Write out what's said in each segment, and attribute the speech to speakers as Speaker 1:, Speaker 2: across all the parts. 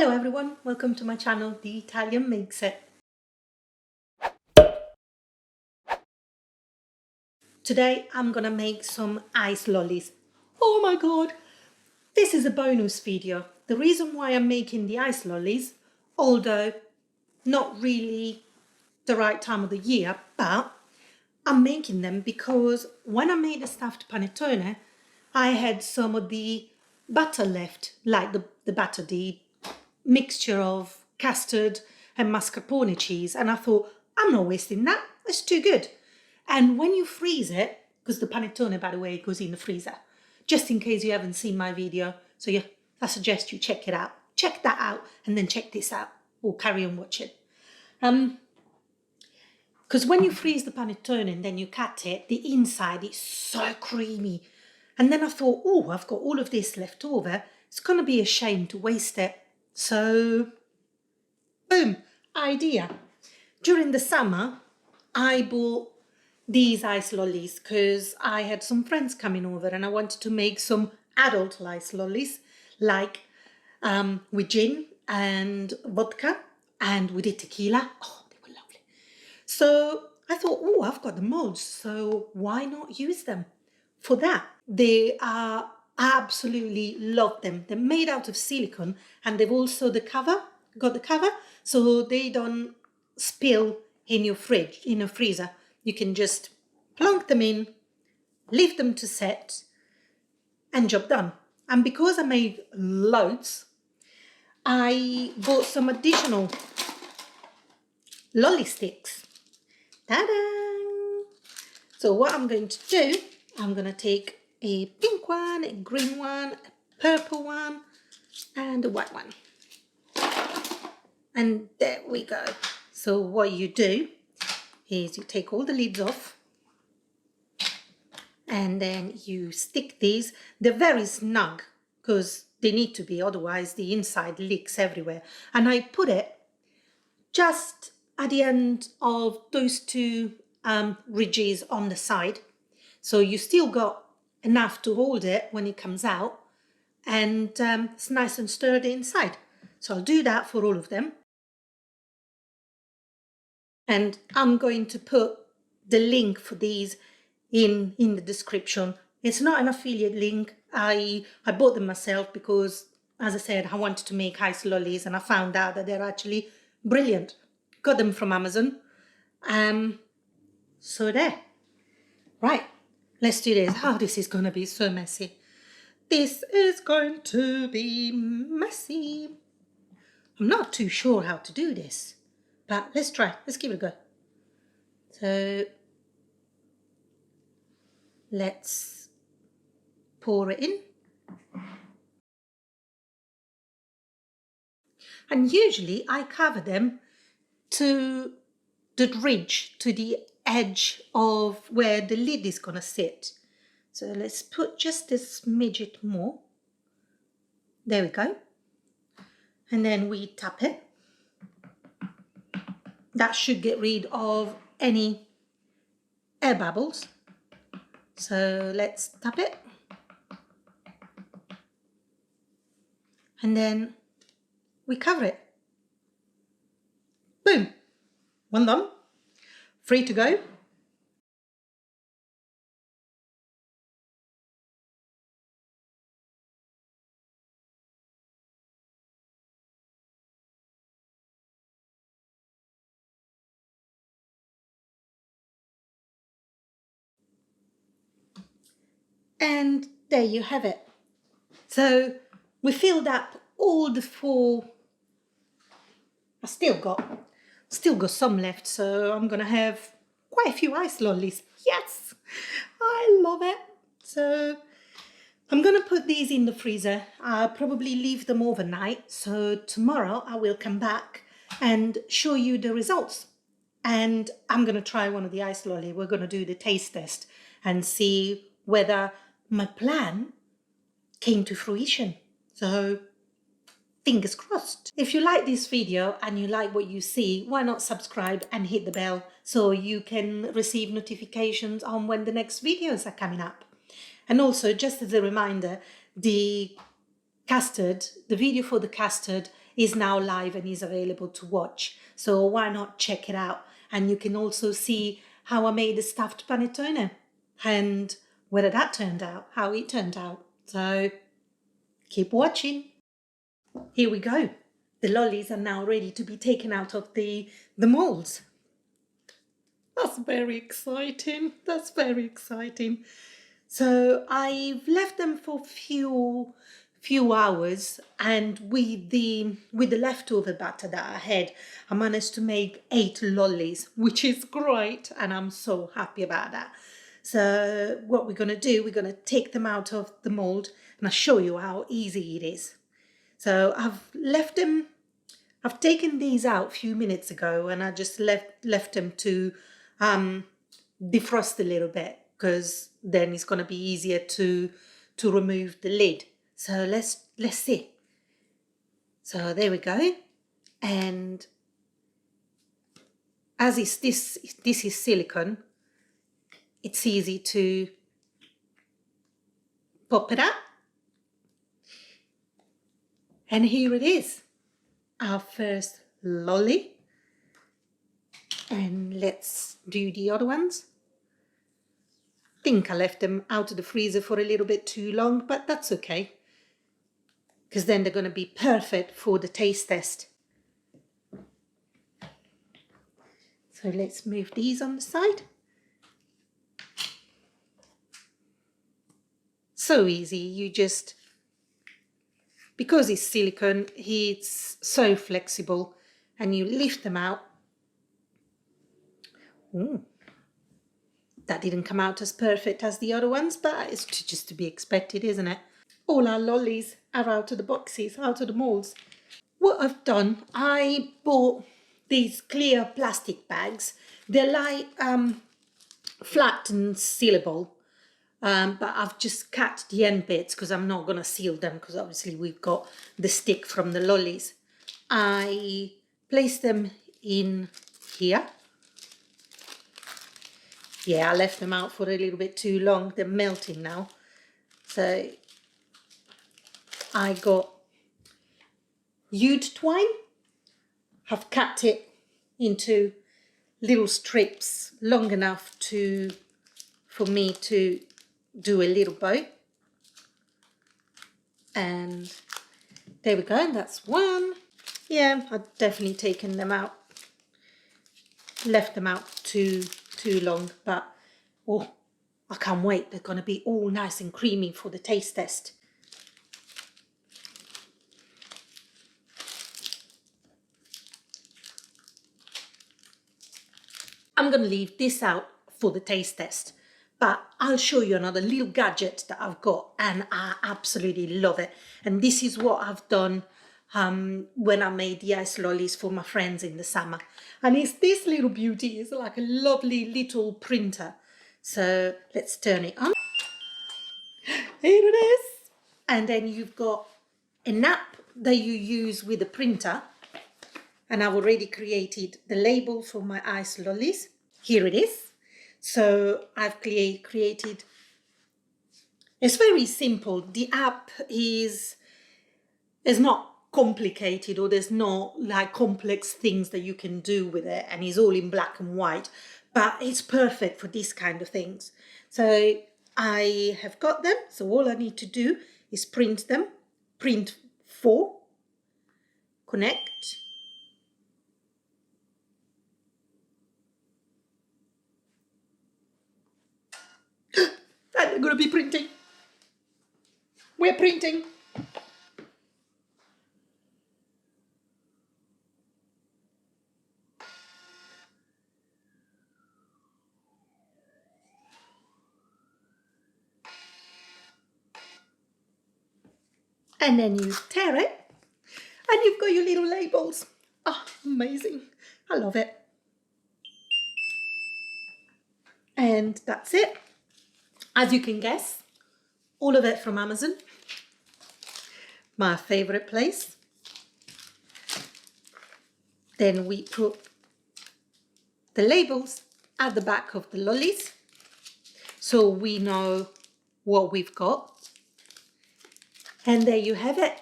Speaker 1: Hello everyone, welcome to my channel, The Italian Makes It. Today I'm gonna make some ice lollies. Oh my god, this is a bonus video. The reason why I'm making the ice lollies, although not really the right time of the year, but I'm making them because when I made the stuffed panettone, I had some of the butter left, like the butter, the mixture of custard and mascarpone cheese, and I thought, I'm not wasting that, it's too good. And when you freeze it, because the panettone, by the way, goes in the freezer, just in case you haven't seen my video, so yeah, I suggest you check it out. Check that out and then check this out, or carry on watching. Because when you freeze the panettone and then you cut it, the inside is so creamy. And then I thought, oh, I've got all of this left over, it's going to be a shame to waste it. So, boom, idea. During the summer, I bought these ice lollies because I had some friends coming over and I wanted to make some adult ice lollies, like with gin and vodka, and we did tequila. Oh, they were lovely. So I thought, oh, I've got the molds, so why not use them for that? They are absolutely love them. They're made out of silicone and they've also got the cover, so they don't spill in your fridge, in your freezer. You can just plonk them in, leave them to set, and job done. And because I made loads, I bought some additional lolly sticks. Ta-da! So what I'm going to do, I'm going to take a pink one, a green one, a purple one, and a white one. And there we go. So what you do is you take all the lids off and then you stick these. They're very snug because they need to be, otherwise the inside leaks everywhere. And I put it just at the end of those two ridges on the side. So you still got enough to hold it when it comes out, and it's nice and sturdy inside. So I'll do that for all of them. And I'm going to put the link for these in the description. It's not an affiliate link. I bought them myself because, as I said, I wanted to make ice lollies and I found out that they're actually brilliant. Got them from Amazon. So there. Right, let's do this. Oh, this is going to be so messy. This is going to be messy. I'm not too sure how to do this, but let's try. Let's give it a go. So let's pour it in. And usually I cover them to the ridge, to the edge of where the lid is going to sit. So let's put just a smidget more. There we go. And then we tap it. That should get rid of any air bubbles. So let's tap it. And then we cover it. Boom. One done. Free to go. And there you have it. So we filled up all the four. I still got some left, so I'm gonna have quite a few ice lollies. Yes, I love it. So I'm gonna put these in the freezer. I'll probably leave them overnight, so tomorrow I will come back and show you the results. And I'm gonna try one of the ice lolly. We're gonna do the taste test and see whether my plan came to fruition. So fingers crossed. If you like this video and you like what you see, why not subscribe and hit the bell so you can receive notifications on when the next videos are coming up. And also, just as a reminder, the custard, the video for the custard is now live and is available to watch. So why not check it out? And you can also see how I made the stuffed panettone and whether that turned out, how it turned out. So keep watching. Here we go. The lollies are now ready to be taken out of the moulds. That's very exciting. That's very exciting. So I've left them for few hours, and with the leftover batter that I had, I managed to make 8 lollies, which is great, and I'm so happy about that. So what we're going to do, we're going to take them out of the mold, and I'll show you how easy it is. So I've taken these out a few minutes ago, and I just left them to defrost a little bit, because then it's going to be easier to remove the lid. So let's see. So there we go. And as is this is silicone, it's easy to pop it out. And here it is, our first lolly. And let's do the other ones. I think I left them out of the freezer for a little bit too long, but that's okay, because then they're going to be perfect for the taste test. So let's move these on the side. So easy, you just, because it's silicone, it's so flexible, and you lift them out. Ooh. That didn't come out as perfect as the other ones, but it's just to be expected, isn't it? All our lollies are out of the boxes, out of the molds. What I've done, I bought these clear plastic bags. They're like flat and sealable, but I've just cut the end bits because I'm not going to seal them, because obviously we've got the stick from the lollies. I place them in here. Yeah, I left them out for a little bit too long. They're melting now. So I got jute twine. I've cut it into little strips long enough for me to do a little bow. And there we go, and that's one. Yeah, I've definitely taken them out. Left them out too long, but oh, I can't wait. They're going to be all nice and creamy for the taste test. I'm going to leave this out for the taste test, but I'll show you another little gadget that I've got, and I absolutely love it. And this is what I've done when I made the ice lollies for my friends in the summer. And it's this little beauty. It's like a lovely little printer. So let's turn it on. Here it is. And then you've got a nap that you use with the printer. And I've already created the label for my ice lollies. Here it is. So I've created, it's very simple. The app is not complicated, or there's no like complex things that you can do with it, and it's all in black and white, but it's perfect for this kind of things. So I have got them, so all I need to do is print them. Print 4, connect, and we're going to be printing. We're printing. And then you tear it, and you've got your little labels. Oh, amazing. I love it. And that's it. As you can guess, all of it from Amazon. My favorite place. Then we put the labels at the back of the lollies, so we know what we've got. And there you have it.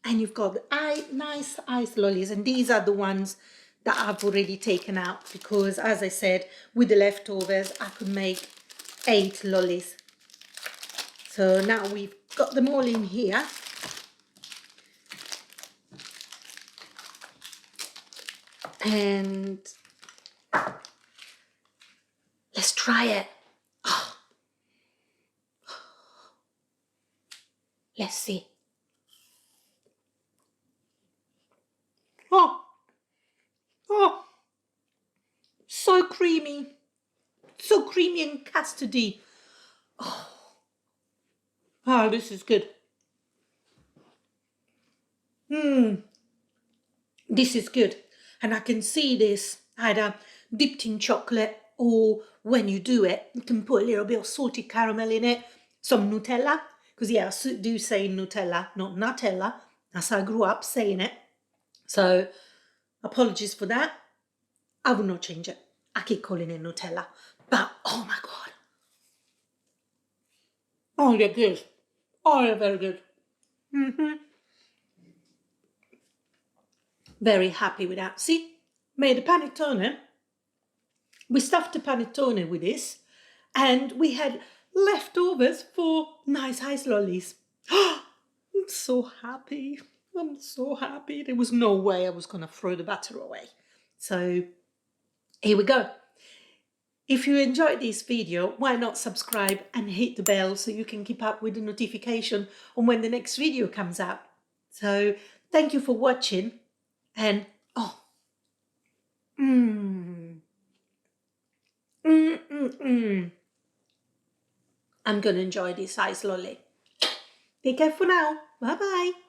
Speaker 1: And you've got the nice ice lollies, and these are the ones that I've already taken out because, as I said, with the leftovers, I could make 8 lollies. So now we've got them all in here. And let's try it. Oh. Let's see. Oh, so creamy and custardy. Oh, this is good. This is good. And I can see this either dipped in chocolate, or when you do it, you can put a little bit of salted caramel in it, some Nutella, because yeah, I do say Nutella, not Nutella. That's how I grew up saying it. So apologies for that. I will not change it. I keep calling it Nutella. But oh my God. Oh, they're good. Oh, they're very good. Very happy with that. See, made a panettone. We stuffed the panettone with this, and we had leftovers for nice ice lollies. I'm so happy. I'm so happy. There was no way I was going to throw the batter away. So here we go. If you enjoyed this video, why not subscribe and hit the bell so you can keep up with the notification on when the next video comes out. So thank you for watching, and I'm going to enjoy this ice lolly. Take care for now. Bye bye.